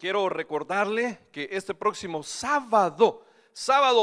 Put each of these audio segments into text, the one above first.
quiero recordarle que este próximo sábado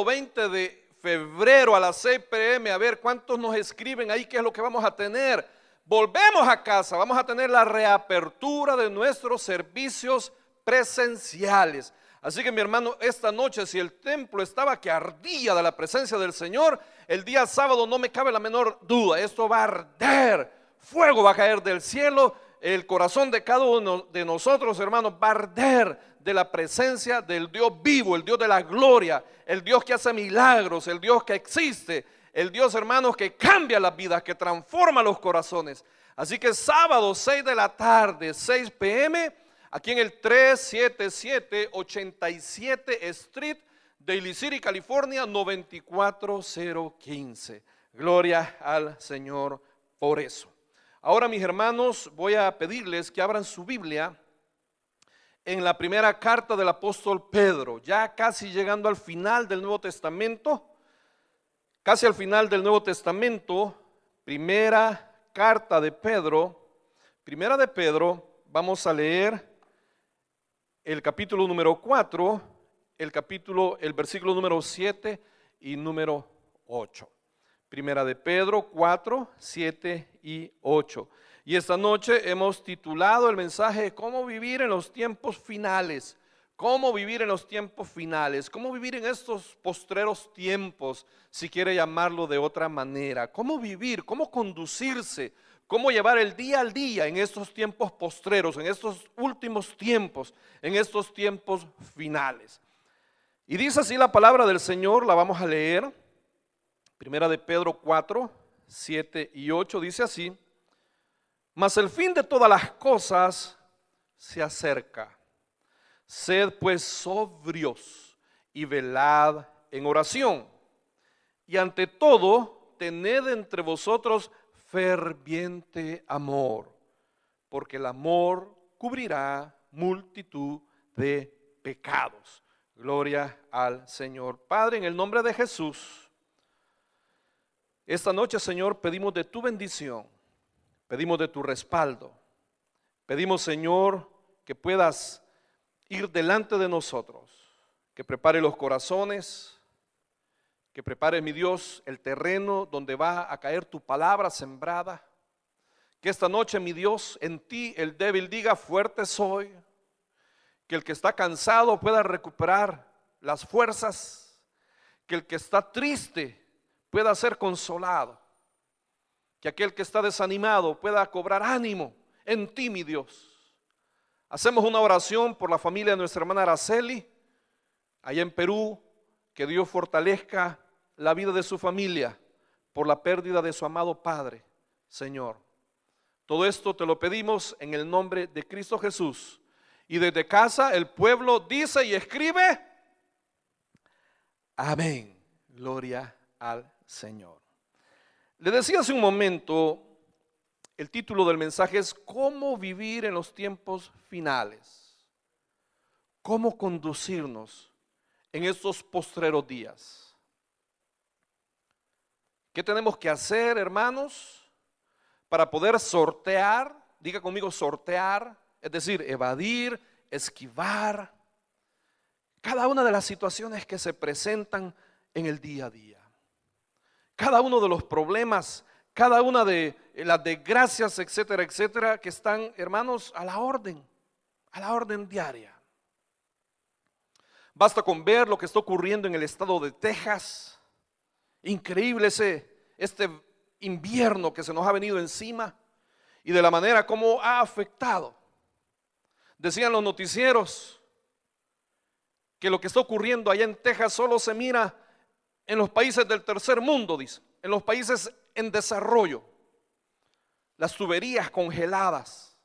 20 de febrero a las 6 p.m, a ver cuántos nos escriben ahí, qué es lo que vamos a tener. Volvemos a casa, vamos a tener la reapertura de nuestros servicios presenciales. Así que mi hermano, esta noche si el templo estaba que ardía de la presencia del Señor, el día sábado no me cabe la menor duda, esto va a arder, fuego va a caer del cielo, el corazón de cada uno de nosotros, hermanos, va a arder de la presencia del Dios vivo, el Dios de la gloria, el Dios que hace milagros, el Dios que existe, el Dios, hermanos, que cambia las vidas, que transforma los corazones. Así que sábado 6 de la tarde, 6 p.m, aquí en el 377 87 Street, Daly City, California, 94015. Gloria al Señor por eso. Ahora, mis hermanos, voy a pedirles que abran su Biblia en la primera carta del apóstol Pedro, ya casi llegando al final del Nuevo Testamento, casi al final del Nuevo Testamento, primera carta de Pedro, primera de Pedro, vamos a leer el capítulo número 4, el versículo número 7 y número 8. Primera de Pedro 4, 7 y 8. Y esta noche hemos titulado el mensaje ¿Cómo vivir en los tiempos finales? ¿Cómo vivir en los tiempos finales? ¿Cómo vivir en estos postreros tiempos, si quiere llamarlo de otra manera? ¿Cómo vivir? ¿Cómo conducirse? ¿Cómo llevar el día al día en estos tiempos postreros, en estos últimos tiempos, en estos tiempos finales? Y dice así la palabra del Señor, la vamos a leer. Primera de Pedro 4, 7 y 8 dice así: mas el fin de todas las cosas se acerca. Sed pues sobrios y velad en oración. Y ante todo, tened entre vosotros ferviente amor, porque el amor cubrirá multitud de pecados. Gloria al Señor. Padre, en el nombre de Jesús, esta noche, Señor, pedimos de tu bendición, pedimos de tu respaldo, pedimos, Señor, que puedas ir delante de nosotros, que prepare los corazones, que prepare, mi Dios, el terreno donde va a caer tu palabra sembrada, que esta noche, mi Dios, en ti el débil diga fuerte soy, que el que está cansado pueda recuperar las fuerzas, que el que está triste pueda ser consolado, que aquel que está desanimado pueda cobrar ánimo en ti, mi Dios. Hacemos una oración por la familia de nuestra hermana Araceli, allá en Perú, que Dios fortalezca la vida de su familia por la pérdida de su amado padre, Señor. Todo esto te lo pedimos en el nombre de Cristo Jesús. Y desde casa el pueblo dice y escribe: amén. Gloria al Señor. Le decía hace un momento, el título del mensaje es ¿cómo vivir en los tiempos finales? ¿Cómo conducirnos en estos postreros días? ¿Qué tenemos que hacer, hermanos, para poder sortear? Diga conmigo, sortear, es decir, evadir, esquivar cada una de las situaciones que se presentan en el día a día. Cada uno de los problemas, cada una de las desgracias, etcétera, etcétera, que están, hermanos, a la orden diaria. Basta con ver lo que está ocurriendo en el estado de Texas. Increíble este invierno que se nos ha venido encima y de la manera como ha afectado. Decían los noticieros que lo que está ocurriendo allá en Texas solo se mira en los países del tercer mundo, dice, en los países en desarrollo. Las tuberías congeladas,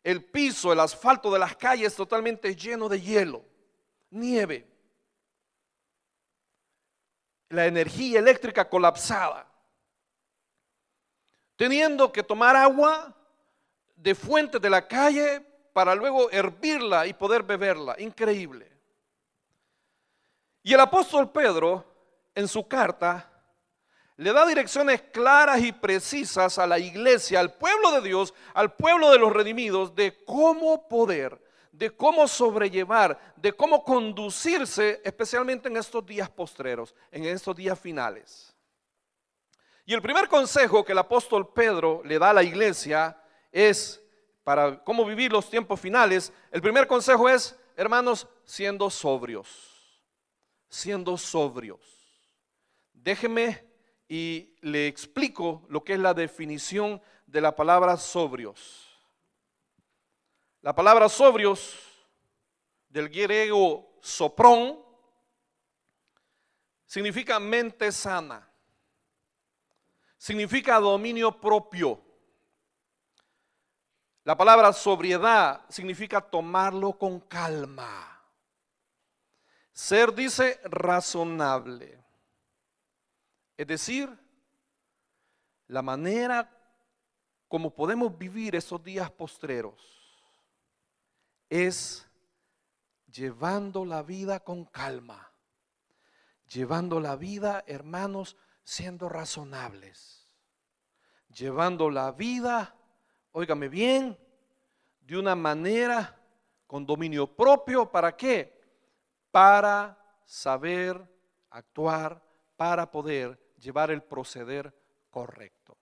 el piso, el asfalto de las calles totalmente lleno de hielo, nieve, la energía eléctrica colapsada, teniendo que tomar agua de fuentes de la calle para luego hervirla y poder beberla. Increíble. Y el apóstol Pedro, en su carta, le da direcciones claras y precisas a la iglesia, al pueblo de Dios, al pueblo de los redimidos, de cómo poder de cómo sobrellevar, de cómo conducirse, especialmente en estos días postreros, en estos días finales. Y el primer consejo que el apóstol Pedro le da a la iglesia es para cómo vivir los tiempos finales. El primer consejo es, hermanos, siendo sobrios, siendo sobrios. Déjeme y le explico lo que es la definición de la palabra sobrios. La palabra sobrios, del griego soprón, significa mente sana, significa dominio propio. La palabra sobriedad significa tomarlo con calma. Ser, dice, razonable. Es decir, la manera como podemos vivir esos días postreros es llevando la vida con calma, llevando la vida, hermanos, siendo razonables, llevando la vida, óigame bien, de una manera con dominio propio. ¿Para qué? Para saber actuar, para poder llevar el proceder correcto.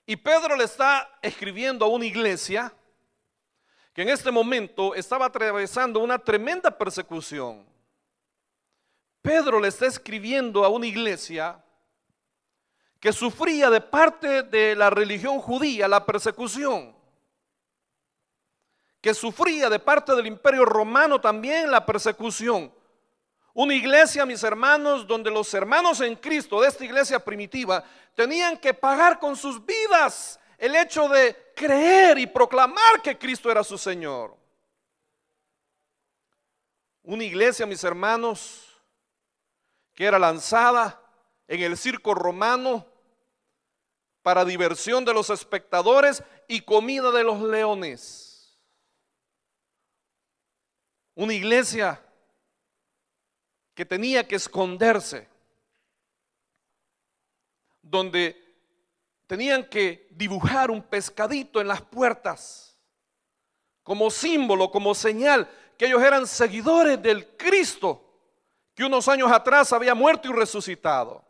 Y Pedro le está escribiendo a una iglesia que en este momento estaba atravesando una tremenda persecución. Pedro le está escribiendo a una iglesia que sufría de parte de la religión judía la persecución, que sufría de parte del imperio romano también la persecución. Una iglesia, mis hermanos, donde los hermanos en Cristo de esta iglesia primitiva tenían que pagar con sus vidas el hecho de creer y proclamar que Cristo era su Señor. Una iglesia, mis hermanos, que era lanzada en el circo romano para diversión de los espectadores y comida de los leones. Una iglesia que tenía que esconderse, donde tenían que dibujar un pescadito en las puertas como símbolo, como señal que ellos eran seguidores del Cristo que unos años atrás había muerto y resucitado.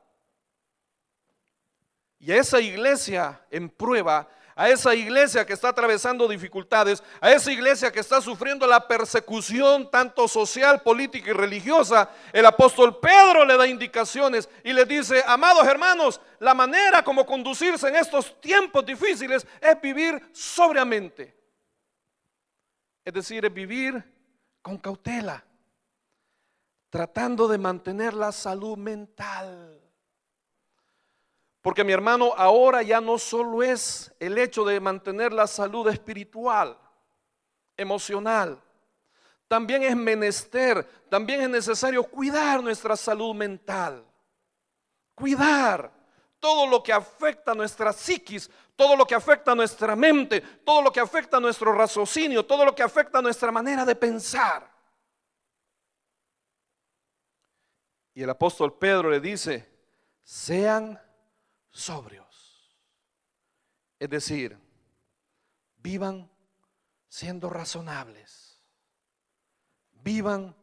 Y a esa iglesia en prueba, a esa iglesia que está atravesando dificultades, a esa iglesia que está sufriendo la persecución tanto social, política y religiosa, el apóstol Pedro le da indicaciones y le dice: amados hermanos, la manera como conducirse en estos tiempos difíciles es vivir sobriamente. Es decir, es vivir con cautela, tratando de mantener la salud mental. Porque, mi hermano, ahora ya no solo es el hecho de mantener la salud espiritual, emocional, también es menester, también es necesario cuidar nuestra salud mental, cuidar todo lo que afecta a nuestra psiquis, todo lo que afecta a nuestra mente, todo lo que afecta a nuestro raciocinio, todo lo que afecta a nuestra manera de pensar. Y el apóstol Pedro le dice: sean sobrios, es decir, vivan siendo razonables, vivan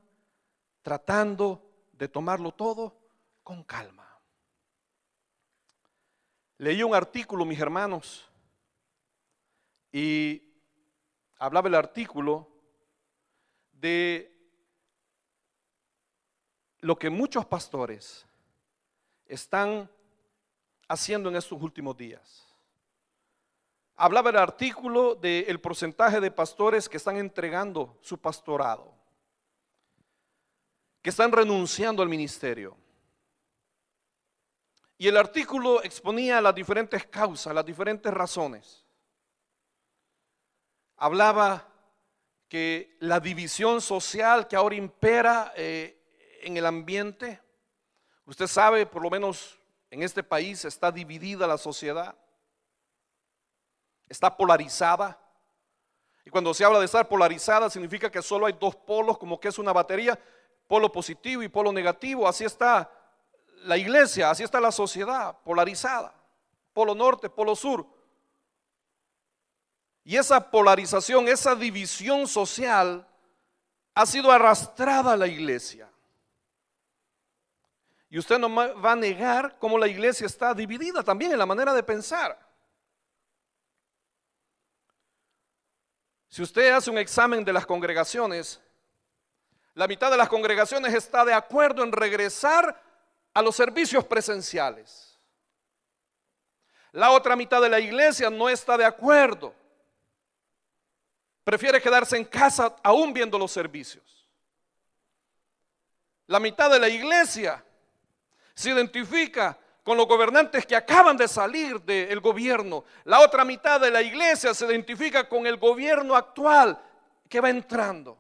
tratando de tomarlo todo con calma. Leí un artículo, mis hermanos, y hablaba el artículo de lo que muchos pastores están haciendo en estos últimos días. Hablaba el artículo del porcentaje de pastores que están entregando su pastorado, que están renunciando al ministerio. Y el artículo exponía las diferentes causas, las diferentes razones. Hablaba que la división social que ahora impera en el ambiente, usted sabe, por lo menos en este país está dividida la sociedad, está polarizada. Y cuando se habla de estar polarizada significa que solo hay dos polos, como que es una batería, polo positivo y polo negativo. Así está la iglesia, así está la sociedad polarizada, polo norte, polo sur. Y esa polarización, esa división social ha sido arrastrada a la iglesia. Y usted no va a negar cómo la iglesia está dividida también en la manera de pensar. Si usted hace un examen de las congregaciones, la mitad de las congregaciones está de acuerdo en regresar a los servicios presenciales. La otra mitad de la iglesia no está de acuerdo. Prefiere quedarse en casa aún viendo los servicios. La mitad de la iglesia se identifica con los gobernantes que acaban de salir del gobierno. La otra mitad de la iglesia se identifica con el gobierno actual que va entrando.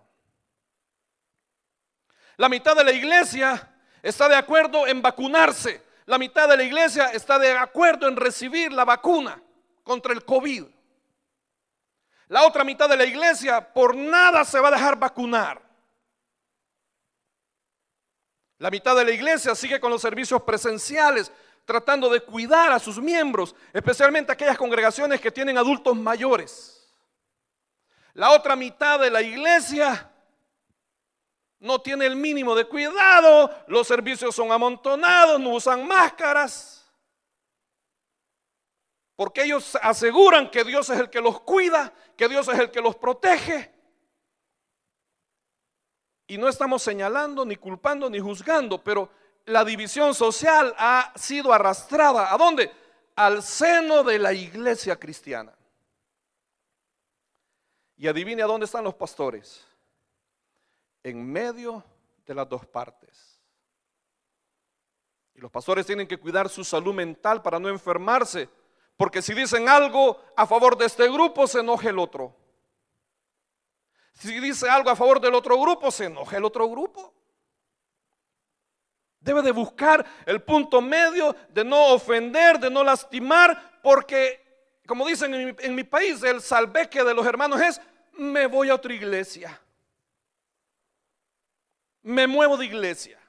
La mitad de la iglesia está de acuerdo en vacunarse. La mitad de la iglesia está de acuerdo en recibir la vacuna contra el COVID. La otra mitad de la iglesia por nada se va a dejar vacunar. La mitad de la iglesia sigue con los servicios presenciales, tratando de cuidar a sus miembros, especialmente aquellas congregaciones que tienen adultos mayores. La otra mitad de la iglesia no tiene el mínimo de cuidado, los servicios son amontonados, no usan máscaras, porque ellos aseguran que Dios es el que los cuida, que Dios es el que los protege. Y no estamos señalando, ni culpando, ni juzgando, pero la división social ha sido arrastrada. ¿A dónde? Al seno de la iglesia cristiana. Y adivine a dónde están los pastores. En medio de las dos partes. Y los pastores tienen que cuidar su salud mental para no enfermarse, porque si dicen algo a favor de este grupo, se enoja el otro. Si dice algo a favor del otro grupo, se enoja el otro grupo. Debe de buscar el punto medio de no ofender, de no lastimar, porque, como dicen en mi país, el salveque de los hermanos es: me voy a otra iglesia, me muevo de iglesia.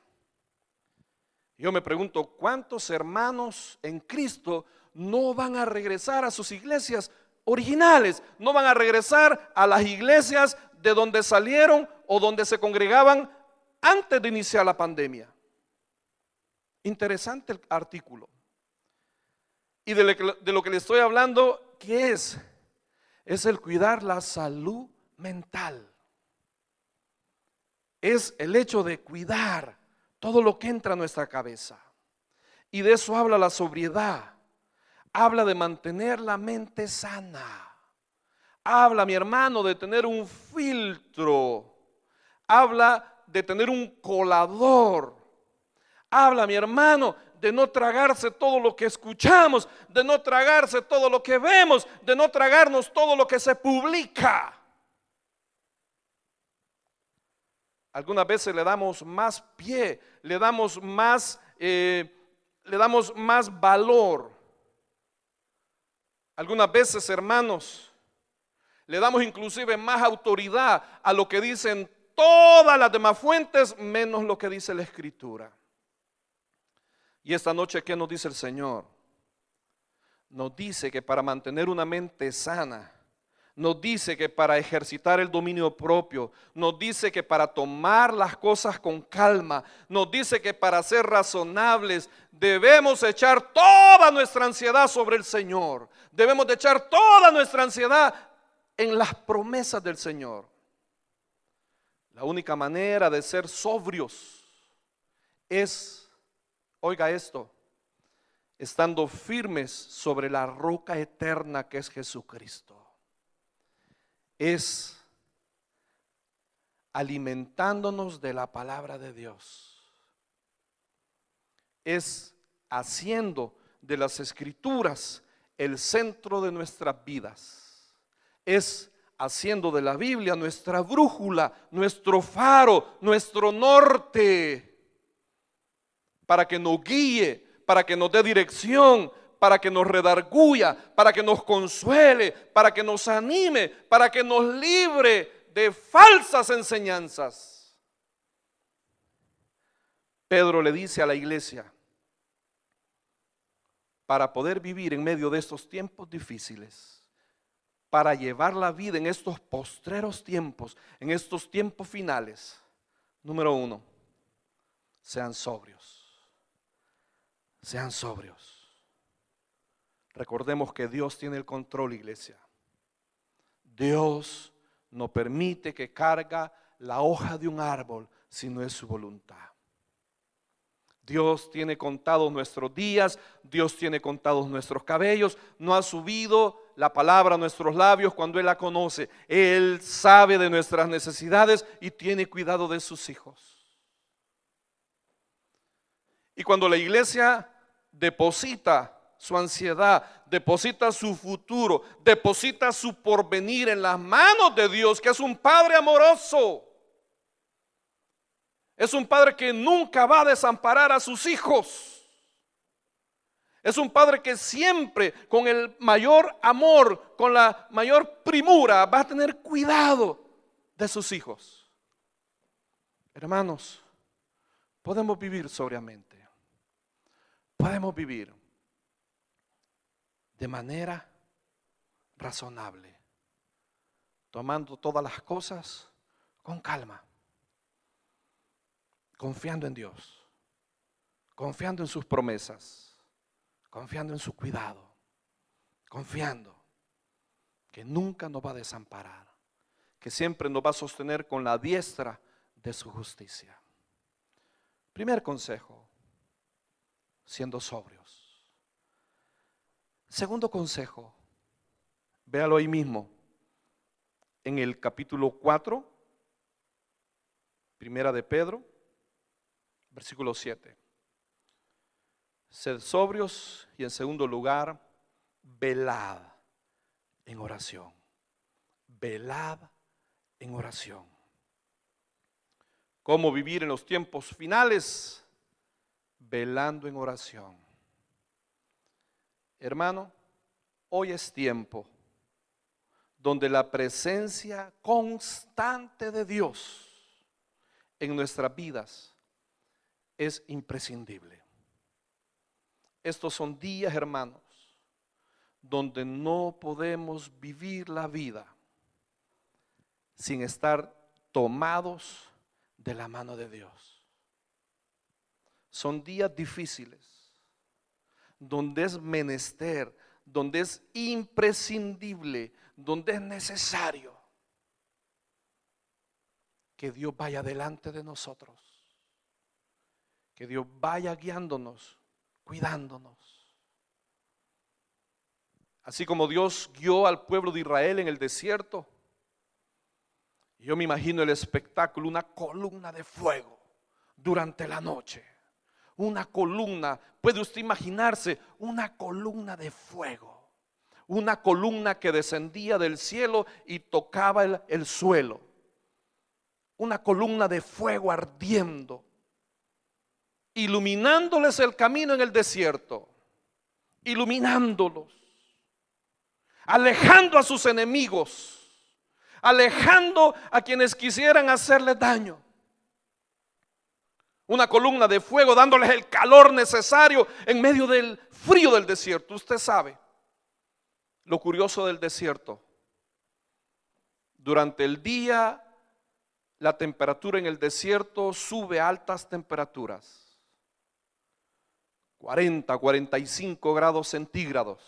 Yo me pregunto, ¿cuántos hermanos en Cristo no van a regresar a sus iglesias originales? No van a regresar a las iglesias de donde salieron o donde se congregaban antes de iniciar la pandemia. Interesante el artículo. Y de lo que le estoy hablando, ¿qué es? Es el cuidar la salud mental. Es el hecho de cuidar todo lo que entra a nuestra cabeza. Y de eso habla la sobriedad. Habla de mantener la mente sana. Habla, mi hermano, de tener un filtro. Habla de tener un colador. Habla, mi hermano, de no tragarse todo lo que escuchamos, de no tragarse todo lo que vemos, de no tragarnos todo lo que se publica. Algunas veces le damos más pie, le damos más valor. Algunas veces, hermanos, le damos inclusive más autoridad a lo que dicen todas las demás fuentes, menos lo que dice la Escritura. Y esta noche, ¿qué nos dice el Señor? Nos dice que para mantener una mente sana, nos dice que para ejercitar el dominio propio, nos dice que para tomar las cosas con calma, nos dice que para ser razonables debemos echar toda nuestra ansiedad sobre el Señor. Debemos de echar toda nuestra ansiedad en las promesas del Señor. La única manera de ser sobrios es, oiga esto, estando firmes sobre la roca eterna que es Jesucristo. Es alimentándonos de la palabra de Dios. Es haciendo de las Escrituras el centro de nuestras vidas. Es haciendo de la Biblia nuestra brújula, nuestro faro, nuestro norte, para que nos guíe, para que nos dé dirección, para que nos redarguya, para que nos consuele, para que nos anime, para que nos libre de falsas enseñanzas. Pedro le dice a la iglesia, para poder vivir en medio de estos tiempos difíciles, para llevar la vida en estos postreros tiempos, en estos tiempos finales. Número 1, sean sobrios. Sean sobrios. Recordemos que Dios tiene el control, iglesia. Dios no permite que cargue la hoja de un árbol si no es su voluntad. Dios tiene contados nuestros días, Dios tiene contados nuestros cabellos. No ha subido la palabra a nuestros labios cuando Él la conoce. Él sabe de nuestras necesidades y tiene cuidado de sus hijos. Y cuando la iglesia deposita su ansiedad, deposita su futuro, deposita su porvenir en las manos de Dios, que es un Padre amoroso, es un Padre que nunca va a desamparar a sus hijos, es un Padre que siempre con el mayor amor, con la mayor primura, va a tener cuidado de sus hijos. Hermanos, podemos vivir sobriamente, podemos vivir de manera razonable, tomando todas las cosas con calma, confiando en Dios, confiando en sus promesas, confiando en su cuidado, confiando que nunca nos va a desamparar, que siempre nos va a sostener con la diestra de su justicia. Primer consejo, siendo sobrios. Segundo consejo, véalo ahí mismo, en el capítulo 4, primera de Pedro, versículo 7. Sed sobrios y en segundo lugar, velad en oración. Velad en oración. ¿Cómo vivir en los tiempos finales? Velando en oración. Hermano, hoy es tiempo donde la presencia constante de Dios en nuestras vidas es imprescindible. Estos son días, hermanos, donde no podemos vivir la vida sin estar tomados de la mano de Dios. Son días difíciles, donde es menester, donde es imprescindible, donde es necesario que Dios vaya delante de nosotros, que Dios vaya guiándonos, cuidándonos. Así como Dios guió al pueblo de Israel en el desierto, yo me imagino el espectáculo, una columna de fuego durante la noche. Una columna, puede usted imaginarse, una columna de fuego, una columna que descendía del cielo y tocaba el suelo, una columna de fuego ardiendo, iluminándoles el camino en el desierto, iluminándolos, alejando a sus enemigos, alejando a quienes quisieran hacerles daño. Una columna de fuego dándoles el calor necesario en medio del frío del desierto. Usted sabe lo curioso del desierto. Durante el día la temperatura en el desierto sube a altas temperaturas. 40, 45 grados centígrados,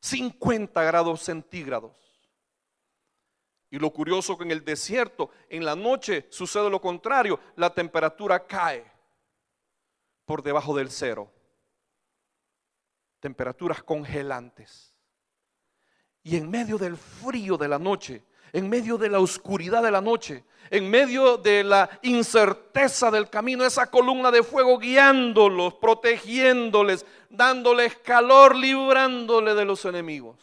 50 grados centígrados. Y lo curioso que en el desierto, en la noche sucede lo contrario, la temperatura cae por debajo del cero. Temperaturas congelantes. Y en medio del frío de la noche, en medio de la oscuridad de la noche, en medio de la incerteza del camino, esa columna de fuego guiándolos, protegiéndoles, dándoles calor, librándoles de los enemigos.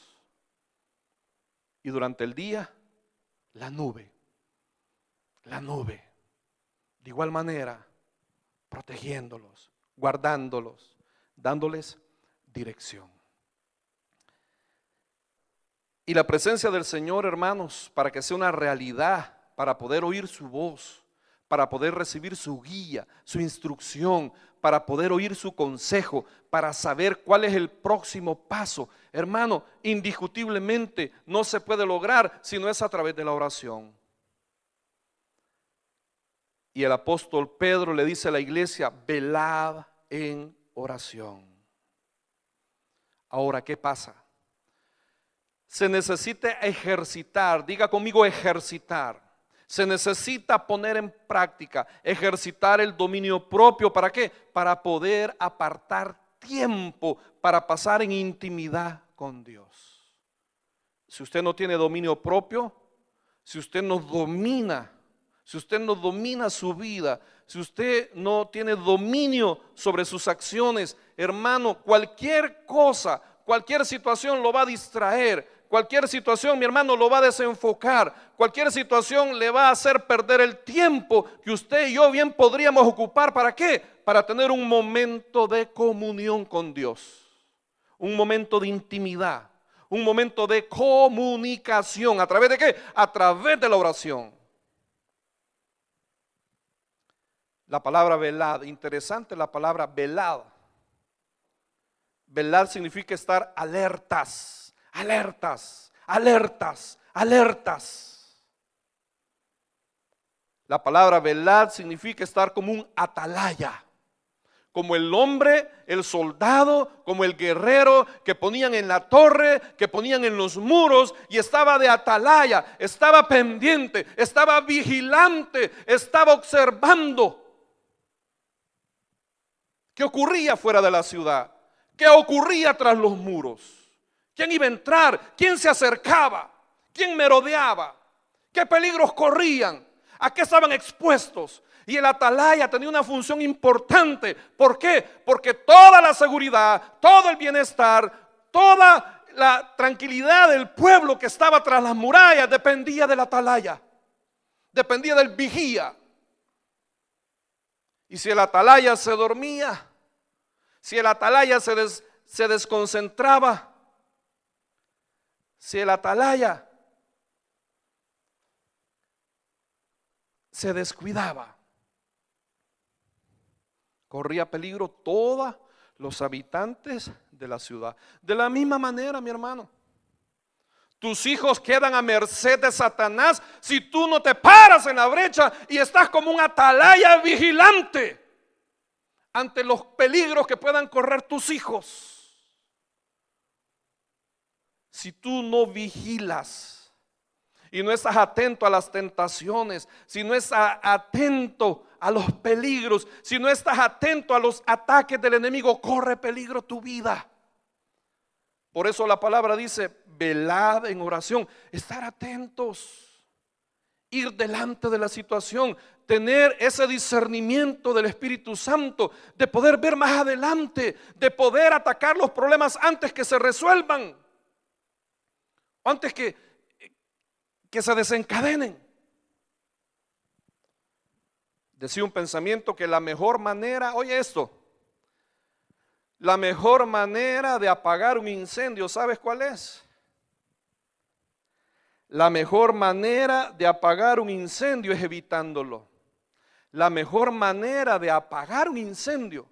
Y durante el día, la nube, de igual manera, protegiéndolos, guardándolos, dándoles dirección. Y la presencia del Señor, hermanos, para que sea una realidad, para poder oír su voz, para poder recibir su guía, su instrucción, para poder oír su consejo, para saber cuál es el próximo paso. Hermano, indiscutiblemente no se puede lograr si no es a través de la oración. Y el apóstol Pedro le dice a la iglesia: velad en oración. Ahora, ¿qué pasa? Se necesita ejercitar, diga conmigo ejercitar. Se necesita poner en práctica, ejercitar el dominio propio. ¿Para qué? Para poder apartar tiempo para pasar en intimidad con Dios. Si usted no tiene dominio propio, si usted no domina su vida, si usted no tiene dominio sobre sus acciones, hermano, cualquier cosa, cualquier situación lo va a distraer. Cualquier situación, mi hermano, lo va a desenfocar. Cualquier situación le va a hacer perder el tiempo que usted y yo bien podríamos ocupar. ¿Para qué? Para tener un momento de comunión con Dios, un momento de intimidad, un momento de comunicación. ¿A través de qué? A través de la oración. La palabra velad, interesante la palabra velad. Velad significa estar alertas. Alertas, alertas, alertas. La palabra velad significa estar como un atalaya, como el hombre, el soldado, como el guerrero que ponían en la torre, que ponían en los muros y estaba de atalaya, estaba pendiente, estaba vigilante, estaba observando qué ocurría fuera de la ciudad, qué ocurría tras los muros. ¿Quién iba a entrar? ¿Quién se acercaba? ¿Quién merodeaba? ¿Qué peligros corrían? ¿A qué estaban expuestos? Y el atalaya tenía una función importante. ¿Por qué? Porque toda la seguridad, todo el bienestar, toda la tranquilidad del pueblo que estaba tras las murallas dependía del atalaya, dependía del vigía. Y si el atalaya se dormía, si el atalaya se desconcentraba, si el atalaya se descuidaba, corría peligro todos los habitantes de la ciudad. De la misma manera, mi hermano, tus hijos quedan a merced de Satanás si tú no te paras en la brecha y estás como un atalaya vigilante ante los peligros que puedan correr tus hijos. Si tú no vigilas y no estás atento a las tentaciones, si no estás atento a los peligros, si no estás atento a los ataques del enemigo, corre peligro tu vida. Por eso la palabra dice: velad en oración, estar atentos, ir delante de la situación, tener ese discernimiento del Espíritu Santo, de poder ver más adelante, de poder atacar los problemas antes que se resuelvan, antes que se desencadenen. Decía un pensamiento que la mejor manera, oye esto, la mejor manera de apagar un incendio, ¿sabes cuál es? La mejor manera de apagar un incendio es evitándolo. La mejor manera de apagar un incendio,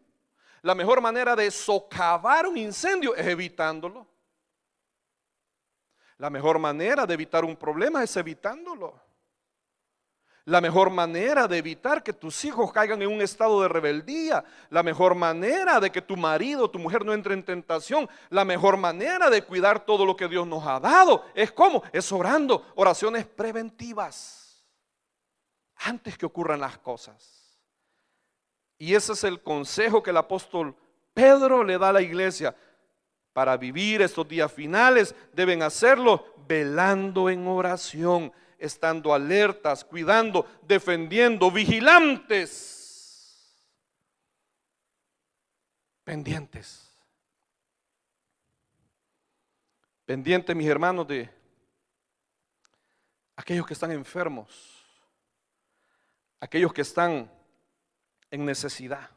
la mejor manera de socavar un incendio es evitándolo. La mejor manera de evitar un problema es evitándolo. La mejor manera de evitar que tus hijos caigan en un estado de rebeldía, la mejor manera de que tu marido o tu mujer no entre en tentación, la mejor manera de cuidar todo lo que Dios nos ha dado, ¿es cómo? Es orando, oraciones preventivas, antes que ocurran las cosas. Y ese es el consejo que el apóstol Pedro le da a la iglesia. Para vivir estos días finales deben hacerlo velando en oración, estando alertas, cuidando, defendiendo, vigilantes, pendientes. Pendientes, mis hermanos, de aquellos que están enfermos, aquellos que están en necesidad.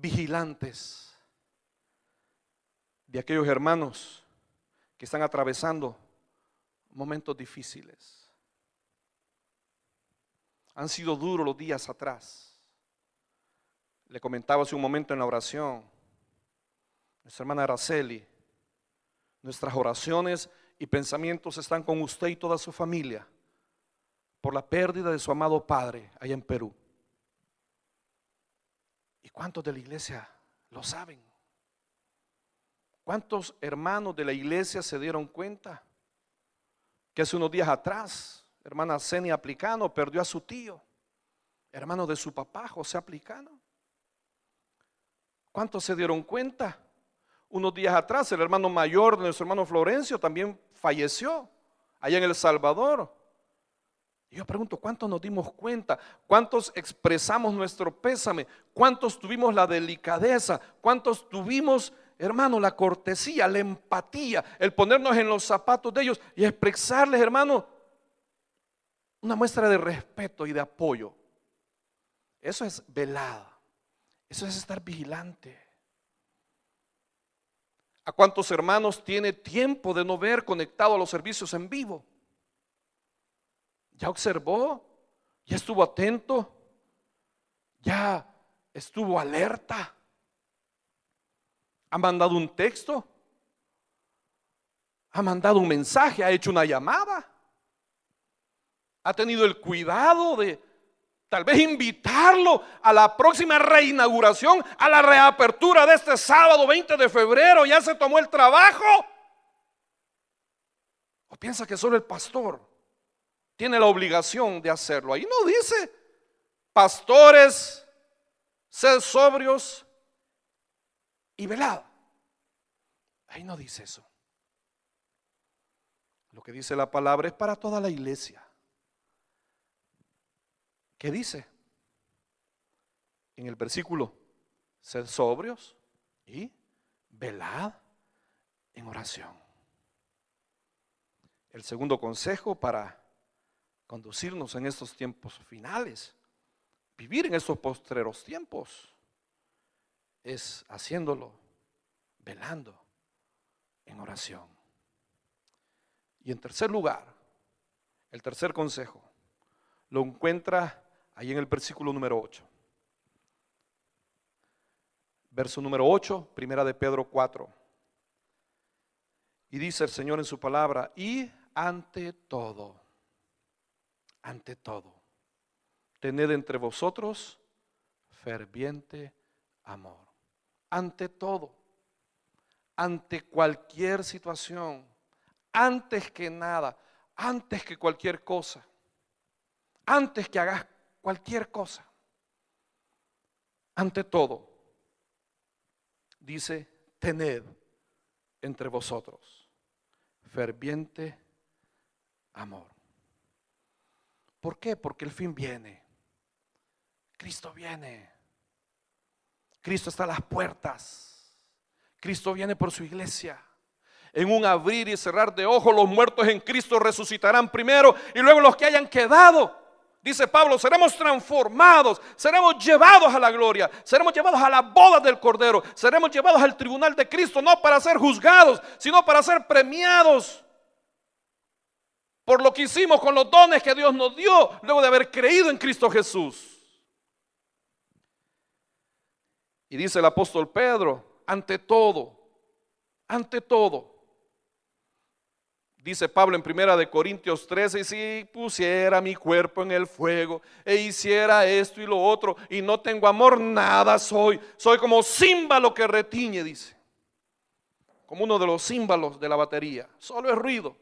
Vigilantes de aquellos hermanos que están atravesando momentos difíciles. Han sido duros los días atrás. Le comentaba hace un momento en la oración, nuestra hermana Araceli, nuestras oraciones y pensamientos están con usted y toda su familia por la pérdida de su amado padre allá en Perú. ¿Y cuántos de la iglesia lo saben? ¿Cuántos hermanos de la iglesia se dieron cuenta que hace unos días atrás hermana Zenia Aplicano perdió a su tío, hermano de su papá José Aplicano? ¿Cuántos se dieron cuenta? Unos días atrás el hermano mayor de nuestro hermano Florencio también falleció allá en El Salvador. Y yo pregunto, ¿cuántos nos dimos cuenta? ¿Cuántos expresamos nuestro pésame? ¿Cuántos tuvimos la delicadeza? ¿Cuántos tuvimos, hermano, la cortesía, la empatía, el ponernos en los zapatos de ellos y expresarles, hermano, una muestra de respeto y de apoyo? Eso es velada, eso es estar vigilante. ¿A cuántos hermanos tiene tiempo de no ver conectado a los servicios en vivo? ¿Ya observó? ¿Ya estuvo atento? ¿Ya estuvo alerta? ¿Ha mandado un texto? ¿Ha mandado un mensaje? ¿Ha hecho una llamada? ¿Ha tenido el cuidado de tal vez invitarlo a la próxima reinauguración, a la reapertura de este sábado 20 de febrero? ¿Ya se tomó el trabajo? ¿O piensa que solo el pastor tiene la obligación de hacerlo? Ahí no dice, pastores, sed sobrios y velad. Ahí no dice eso. Lo que dice la palabra es para toda la iglesia. ¿Qué dice? En el versículo, sed sobrios y velad en oración. El segundo consejo para conducirnos en estos tiempos finales, vivir en estos postreros tiempos, es haciéndolo velando en oración. Y en tercer lugar, el tercer consejo lo encuentra ahí en el versículo número 8. Verso número 8, primera de Pedro 4. Y dice el Señor en su palabra, y ante todo, tened entre vosotros ferviente amor. Ante todo, ante cualquier situación, antes que nada, antes que cualquier cosa, antes que hagas cualquier cosa, ante todo, dice, tened entre vosotros ferviente amor. ¿Por qué? Porque el fin viene. Cristo viene. Cristo está a las puertas. Cristo viene por su iglesia. En un abrir y cerrar de ojos, los muertos en Cristo resucitarán primero y luego los que hayan quedado, dice Pablo, seremos transformados, seremos llevados a la gloria, seremos llevados a la boda del Cordero, seremos llevados al tribunal de Cristo, no para ser juzgados, sino para ser premiados por lo que hicimos con los dones que Dios nos dio luego de haber creído en Cristo Jesús. Y dice el apóstol Pedro, ante todo, dice Pablo en primera de Corintios 13, y si pusiera mi cuerpo en el fuego e hiciera esto y lo otro y no tengo amor, nada soy como címbalo que retiñe, dice, como uno de los címbalos de la batería, solo es ruido.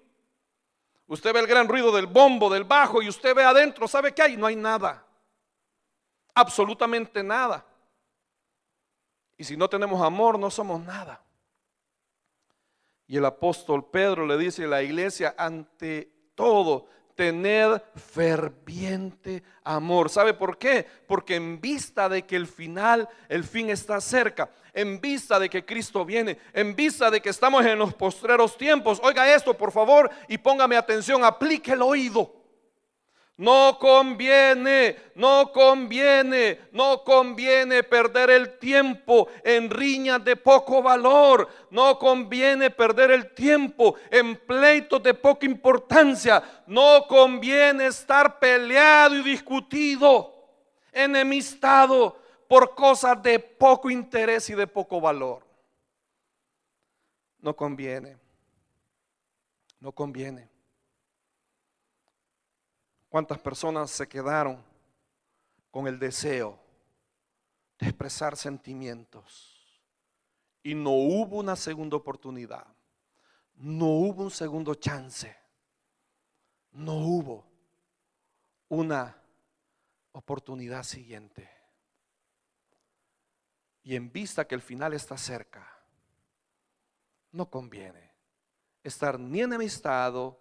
Usted ve el gran ruido del bombo, del bajo, y usted ve adentro, ¿sabe qué hay? No hay nada, absolutamente nada. Y si no tenemos amor, no somos nada. Y el apóstol Pedro le dice a la iglesia, ante todo, tened ferviente amor. ¿Sabe por qué? Porque en vista de que el fin está cerca, en vista de que Cristo viene, en vista de que estamos en los postreros tiempos, oiga esto por favor y póngame atención, aplique el oído. No conviene, no conviene, no conviene perder el tiempo en riñas de poco valor. No conviene perder el tiempo en pleitos de poca importancia. No conviene estar peleado y discutido, enemistado por cosas de poco interés y de poco valor. No conviene, no conviene. ¿Cuántas personas se quedaron con el deseo de expresar sentimientos y no hubo una segunda oportunidad? No hubo un segundo chance. No hubo una oportunidad siguiente. Y en vista que el final está cerca, no conviene estar ni enemistado,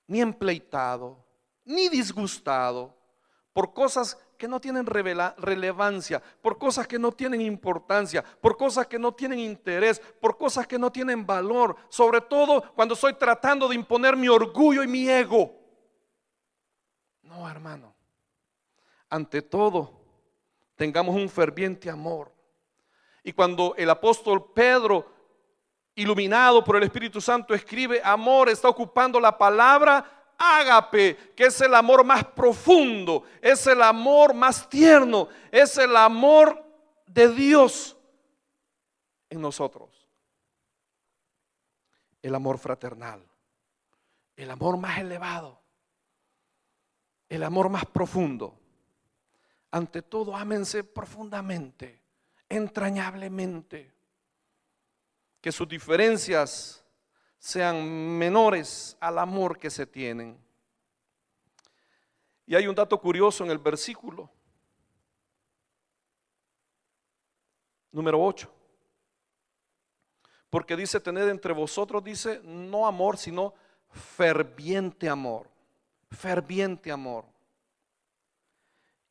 ni empleitado, ni disgustado por cosas que no tienen relevancia, por cosas que no tienen importancia, por cosas que no tienen interés, por cosas que no tienen valor, sobre todo cuando estoy tratando de imponer mi orgullo y mi ego. No, hermano, ante todo, tengamos un ferviente amor. Y cuando el apóstol Pedro, iluminado por el Espíritu Santo, escribe amor, está ocupando la palabra ágape, que es el amor más profundo, es el amor más tierno, es el amor de Dios en nosotros. El amor fraternal, el amor más elevado, el amor más profundo. Ante todo, ámense profundamente, entrañablemente. Que sus diferencias sean menores al amor que se tienen. Y hay un dato curioso en el versículo número 8. Porque dice: tened entre vosotros, dice, no amor, sino ferviente amor. Ferviente amor.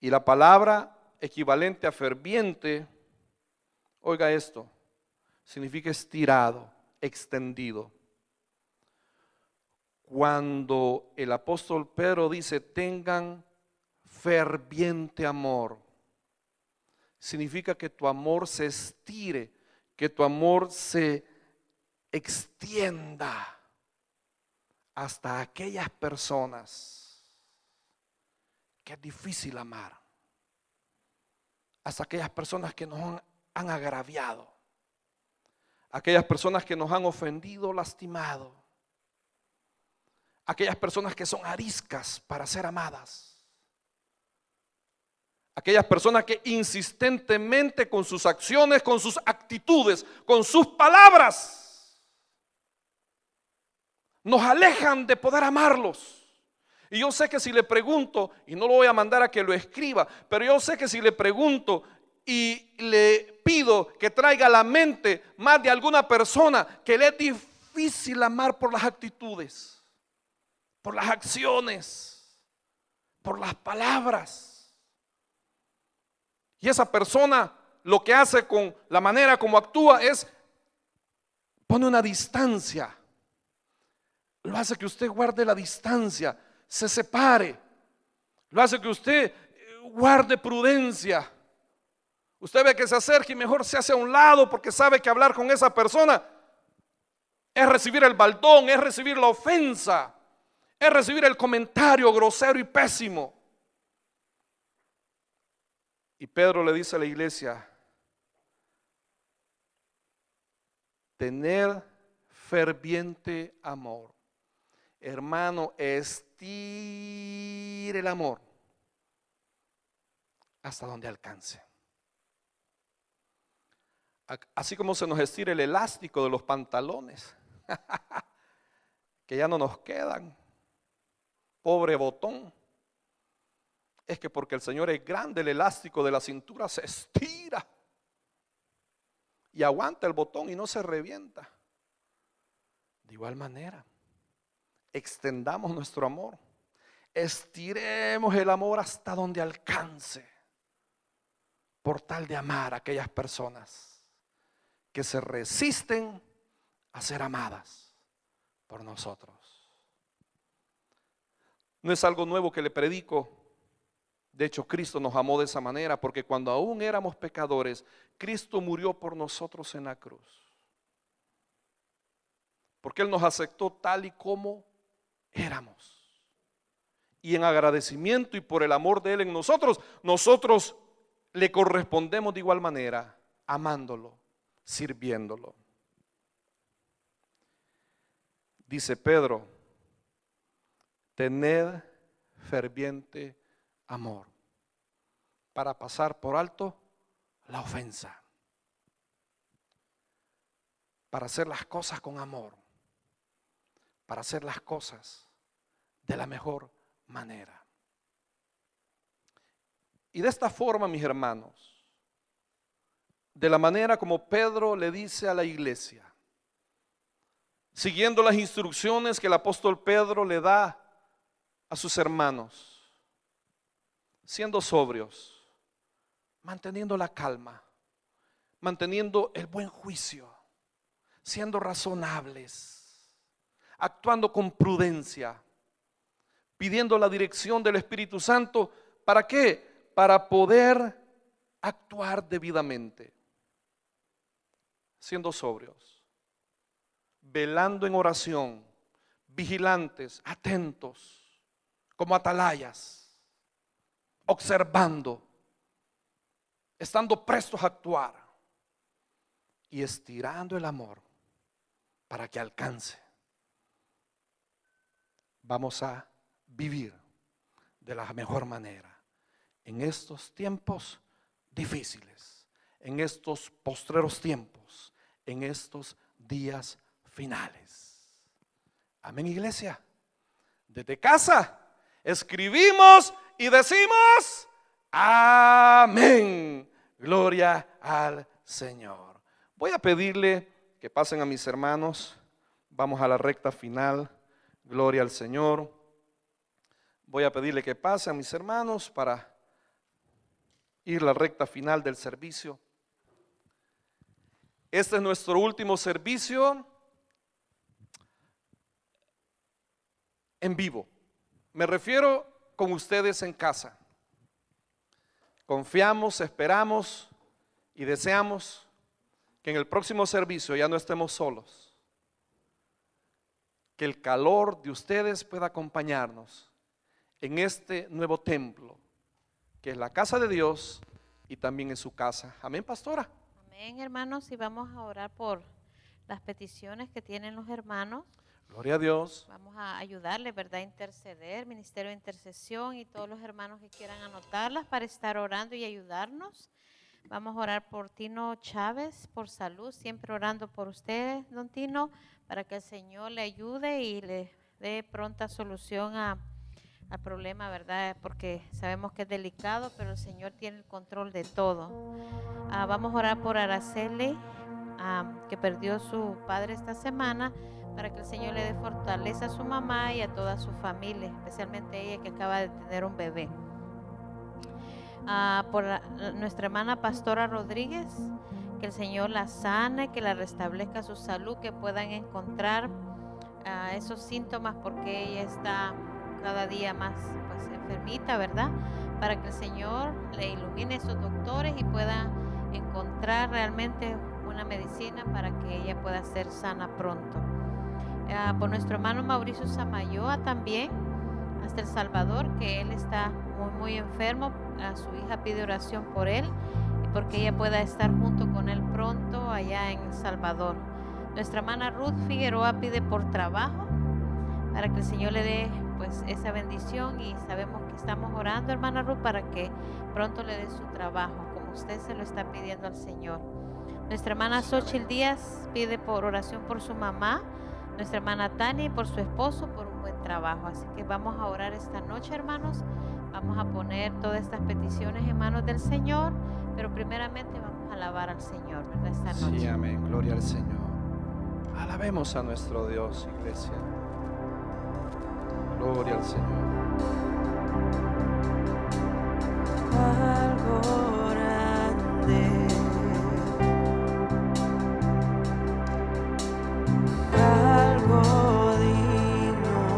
Y la palabra equivalente a ferviente, oiga esto, significa estirado, extendido. Cuando el apóstol Pedro dice tengan ferviente amor, significa que tu amor se estire, que tu amor se extienda hasta aquellas personas que es difícil amar, hasta aquellas personas que nos han agraviado, aquellas personas que nos han ofendido, lastimado, aquellas personas que son ariscas para ser amadas, aquellas personas que insistentemente con sus acciones, con sus actitudes, con sus palabras, nos alejan de poder amarlos. Y yo sé que si le pregunto, y no lo voy a mandar a que lo escriba, pero yo sé que si le pregunto y le pido que traiga a la mente más de alguna persona que le es difícil amar por las actitudes, por las acciones, por las palabras. Y esa persona lo que hace con la manera como actúa es pone una distancia. Lo hace que usted guarde la distancia, se separe. Lo hace que usted guarde prudencia. Usted ve que se acerca y mejor se hace a un lado porque sabe que hablar con esa persona es recibir el baldón, es recibir la ofensa, es recibir el comentario grosero y pésimo. Y Pedro le dice a la iglesia: tener ferviente amor. Hermano, estire el amor hasta donde alcance. Así como se nos estira el elástico de los pantalones, que ya no nos quedan. Pobre botón. Es que porque el Señor es grande, el elástico de la cintura se estira y aguanta el botón y no se revienta. De igual manera, extendamos nuestro amor, estiremos el amor hasta donde alcance, por tal de amar a aquellas personas que se resisten a ser amadas por nosotros. No es algo nuevo que le predico. De hecho, Cristo nos amó de esa manera, porque cuando aún éramos pecadores, Cristo murió por nosotros en la cruz. Porque Él nos aceptó tal y como éramos. Y en agradecimiento y por el amor de Él en nosotros, nosotros le correspondemos de igual manera, amándolo, sirviéndolo. Dice Pedro, tened ferviente amor para pasar por alto la ofensa, para hacer las cosas con amor, para hacer las cosas de la mejor manera. Y de esta forma, mis hermanos, de la manera como Pedro le dice a la iglesia, siguiendo las instrucciones que el apóstol Pedro le da a sus hermanos, siendo sobrios, manteniendo la calma, manteniendo el buen juicio, siendo razonables, actuando con prudencia, pidiendo la dirección del Espíritu Santo. ¿Para qué? Para poder actuar debidamente, siendo sobrios, velando en oración, vigilantes, atentos, como atalayas, observando, estando prestos a actuar y estirando el amor para que alcance. Vamos a vivir de la mejor manera en estos tiempos difíciles, en estos postreros tiempos, en estos días finales. Amén, iglesia. Desde casa escribimos y decimos amén. Gloria al Señor. Voy a pedirle que pasen a mis hermanos. Vamos a la recta final. Gloria al Señor. Voy a pedirle que pasen a mis hermanos para ir a la recta final del servicio. Este es nuestro último servicio en vivo. Me refiero con ustedes en casa. Confiamos, esperamos y deseamos que en el próximo servicio ya no estemos solos. Que el calor de ustedes pueda acompañarnos en este nuevo templo, que es la casa de Dios y también es su casa. Amén, pastora. Amén, hermanos, y vamos a orar por las peticiones que tienen los hermanos. Gloria a Dios. Vamos a ayudarles, ¿verdad? A interceder, ministerio de intercesión y todos los hermanos que quieran anotarlas para estar orando y ayudarnos. Vamos a orar por Tino Chávez, por salud, siempre orando por ustedes, don Tino, para que el Señor le ayude y le dé pronta solución al problema, ¿verdad? Porque sabemos que es delicado, pero el Señor tiene el control de todo. Vamos a orar por Araceli, que perdió su padre esta semana, para que el Señor le dé fortaleza a su mamá y a toda su familia, especialmente ella que acaba de tener un bebé. Por nuestra hermana Pastora Rodríguez, que el Señor la sane, que la restablezca su salud, que puedan encontrar esos síntomas, porque ella está cada día más pues enfermita, ¿verdad? Para que el Señor le ilumine a esos doctores y pueda encontrar realmente una medicina para que ella pueda ser sana pronto. Por nuestro hermano Mauricio Samayoa también, hasta El Salvador, que él está muy enfermo. Su hija pide oración por él y porque ella pueda estar junto con él pronto allá en El Salvador. Nuestra hermana Ruth Figueroa pide por trabajo, para que el Señor le dé pues esa bendición, y sabemos que estamos orando, hermana Ruth, para que pronto le dé su trabajo, como usted se lo está pidiendo al Señor. Nuestra hermana Xochitl Díaz pide por oración por su mamá, nuestra hermana Tania y por su esposo por un buen trabajo. Así que vamos a orar esta noche, hermanos. Vamos a poner todas estas peticiones en manos del Señor, pero primeramente vamos a alabar al Señor, ¿verdad? Esta noche. Sí, amén. Gloria al Señor. Alabemos a nuestro Dios, iglesia. Gloria al Señor. Algo grande, algo digno,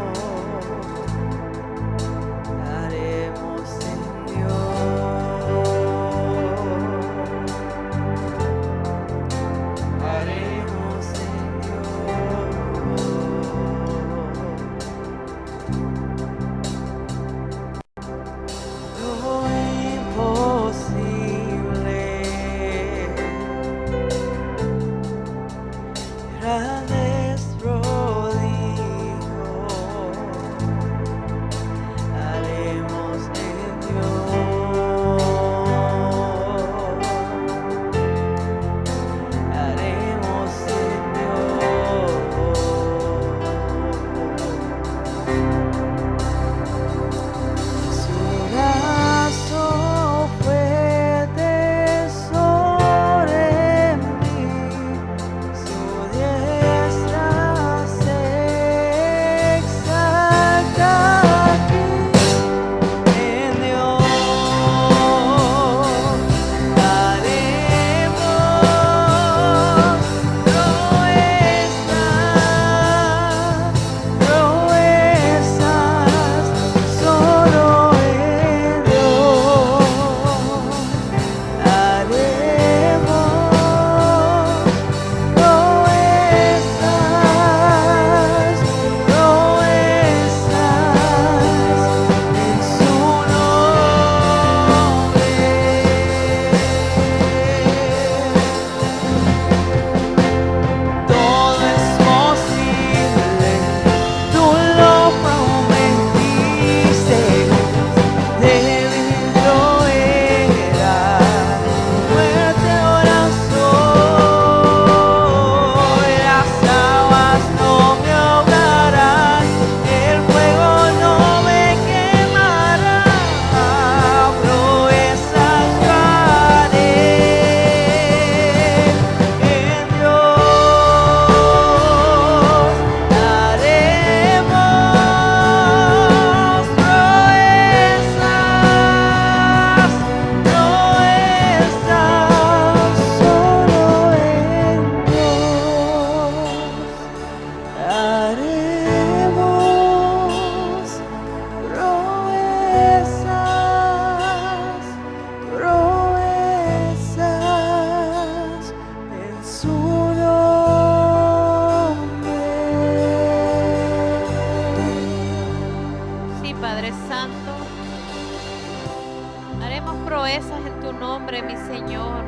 Haremos proezas en tu nombre, mi Señor.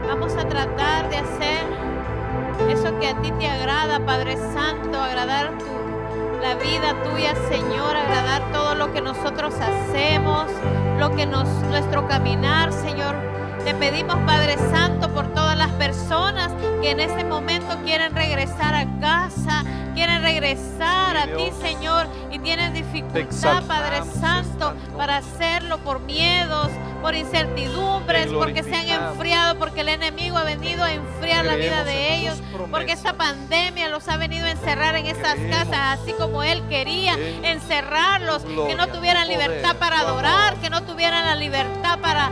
Vamos a tratar de hacer eso que a ti te agrada, Padre Santo, agradar la vida tuya, Señor, agradar todo lo que nosotros hacemos, nuestro caminar, Señor. Te pedimos, Padre Santo, por todas las personas que en este momento quieren regresar a casa, quieren regresar a ti, Señor, y tienen dificultad, Padre Santo, para hacerlo por miedos, por incertidumbres, porque se han enfriado, porque el enemigo ha venido a enfriar la vida de ellos, porque esta pandemia los ha venido a encerrar en estas casas, así como Él quería encerrarlos, que no tuvieran libertad para adorar, que no tuvieran la libertad para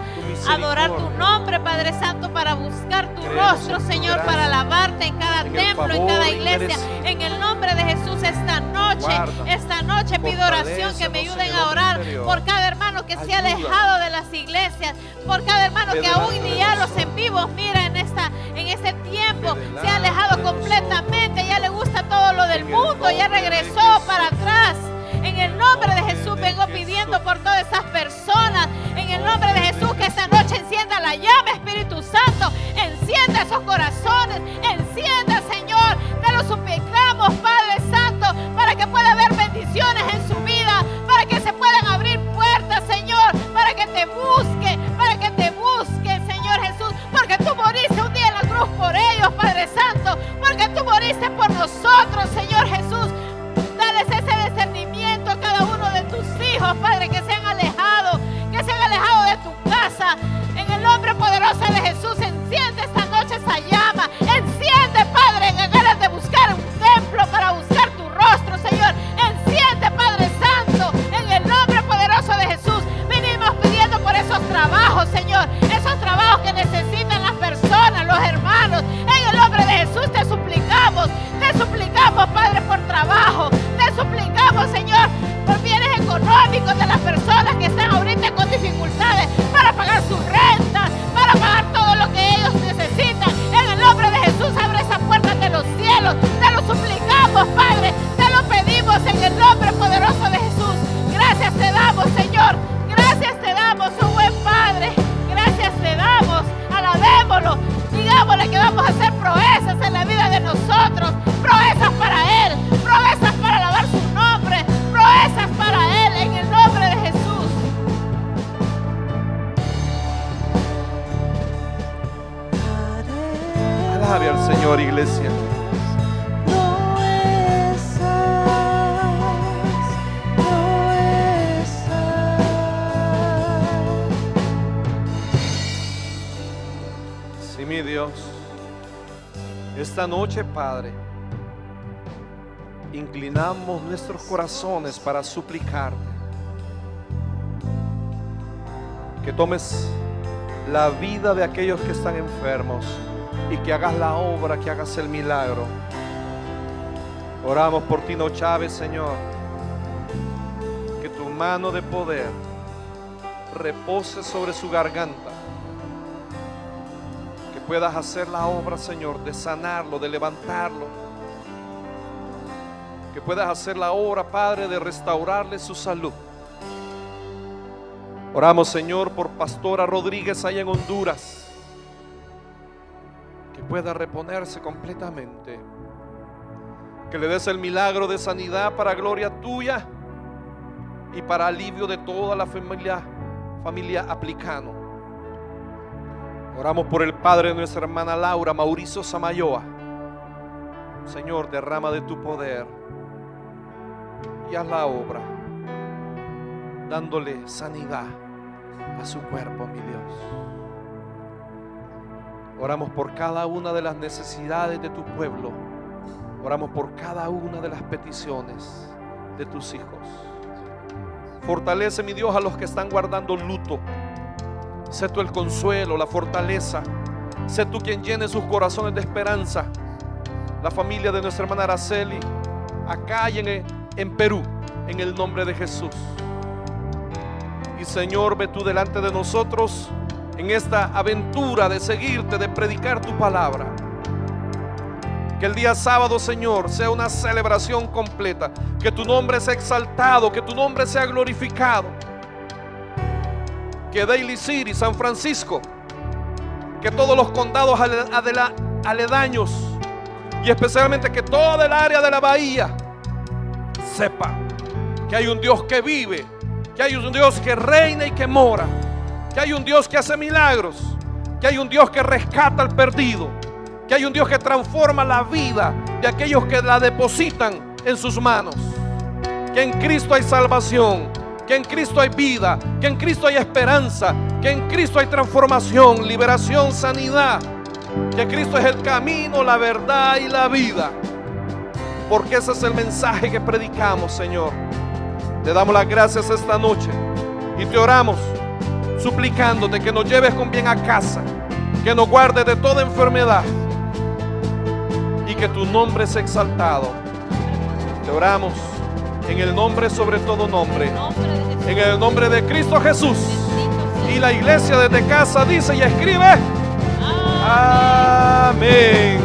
adorar tu nombre, Padre Santo, para buscar tu rostro, Señor, para alabarte en cada templo, en cada iglesia. En el nombre de Jesús, esta noche pido oración, que me ayuden a orar por cada hermano que se ha alejado de las iglesias, por cada hermano que aún ni ya los en vivos mira en este tiempo, se ha alejado completamente, ya le gusta todo lo del mundo, ya regresó para atrás. En el nombre de Jesús vengo pidiendo por todas esas personas, en el nombre de Jesús, que esta noche encienda la llama, Espíritu Santo, encienda esos corazones, encienda, Señor, te lo suplicamos, Padre Santo, para que pueda haber bendiciones en su vida, para que se puedan abrir puertas, Señor, para que te busquen, Señor Jesús, porque tú moriste un día en la cruz por ellos, Padre Santo, porque tú moriste por nosotros, Señor Jesús. Dales ese discernimiento a cada uno de tus hijos, Padre, que se han alejado de tu casa. En el nombre poderoso de Jesús, enciende esta noche esa llama. Enciende, Padre, en ganas de buscar un templo para buscar tu rostro, Señor. Enciende, Padre Santo, en el nombre poderoso de Jesús. Venimos pidiendo por esos trabajos, Señor, esos trabajos que necesitan las personas, los hermanos. En el nombre de Jesús te suplicamos, Padre, por trabajo. Te suplicamos, Señor, por bienes económicos de las personas que están ahorita con dificultades para pagar sus rentas, para pagar todo lo que ellos necesitan. En el nombre de Jesús, abre esas puertas de los cielos. Te lo suplicamos, Padre, te lo pedimos en el nombre poderoso de Jesús. Gracias te damos, Señor. Gracias te damos, oh buen Padre. Gracias te damos. Alabémoslo. Digámosle que vamos a hacer proezas en la vida de nosotros. Proezas para Él. Proezas para alabar su nombre. Proezas para Él en el nombre de Jesús. Alabe al Señor, iglesia. Sí, mi Dios, esta noche, Padre, inclinamos nuestros corazones para suplicarte que tomes la vida de aquellos que están enfermos y que hagas la obra, que hagas el milagro. Oramos por Tino Chávez, Señor, que tu mano de poder repose sobre su garganta, que puedas hacer la obra, Señor, de sanarlo, de levantarlo, que puedas hacer la obra, Padre, de restaurarle su salud. Oramos, Señor, por Pastora Rodríguez allá en Honduras, que pueda reponerse completamente, que le des el milagro de sanidad para gloria tuya y para alivio de toda la familia Aplicano. Oramos por el padre de nuestra hermana Laura, Mauricio Samayoa. Señor, derrama de tu poder y haz la obra, dándole sanidad a su cuerpo, mi Dios. Oramos por cada una de las necesidades de tu pueblo. Oramos por cada una de las peticiones de tus hijos. Fortalece, mi Dios, a los que están guardando luto. Sé tú el consuelo, la fortaleza. Sé tú quien llene sus corazones de esperanza. La familia de nuestra hermana Araceli, acá y en Perú, en el nombre de Jesús. Y Señor, ve tú delante de nosotros en esta aventura de seguirte, de predicar tu palabra. Que el día sábado, Señor, sea una celebración completa. Que tu nombre sea exaltado, que tu nombre sea glorificado. que Daly City, San Francisco, que todos los condados aledaños y especialmente que toda el área de la bahía sepa que hay un Dios que vive, que hay un Dios que reina y que mora, que hay un Dios que hace milagros, que hay un Dios que rescata al perdido, que hay un Dios que transforma la vida de aquellos que la depositan en sus manos, que en Cristo hay salvación, que en Cristo hay vida, que en Cristo hay esperanza, que en Cristo hay transformación, liberación, sanidad, que Cristo es el camino, la verdad y la vida, porque ese es el mensaje que predicamos, Señor. Te damos las gracias esta noche y te oramos suplicándote que nos lleves con bien a casa, que nos guardes de toda enfermedad y que tu nombre sea exaltado. Te oramos en el nombre sobre todo nombre, en el nombre de Cristo Jesús. Y la iglesia desde casa dice y escribe: amén.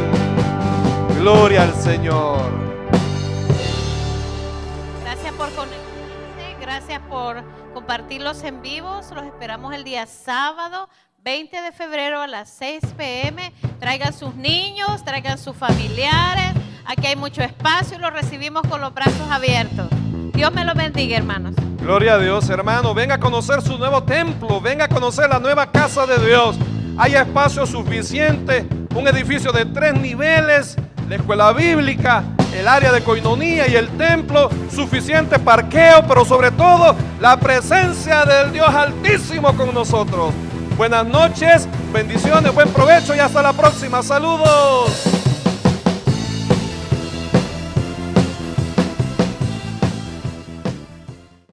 Gloria al Señor. Gracias por conectarse, gracias por compartirlos en vivos. Los esperamos el día sábado 20 de febrero a las 6 p.m. Traigan sus niños, traigan sus familiares. Aquí hay mucho espacio y los recibimos con los brazos abiertos. Dios me los bendiga, hermanos. Gloria a Dios, hermano. Venga a conocer su nuevo templo. Venga a conocer la nueva casa de Dios. Hay espacio suficiente. Un edificio de 3 niveles. La escuela bíblica, el área de coinonía y el templo. Suficiente parqueo, pero sobre todo la presencia del Dios Altísimo con nosotros. Buenas noches, bendiciones, buen provecho y hasta la próxima. Saludos.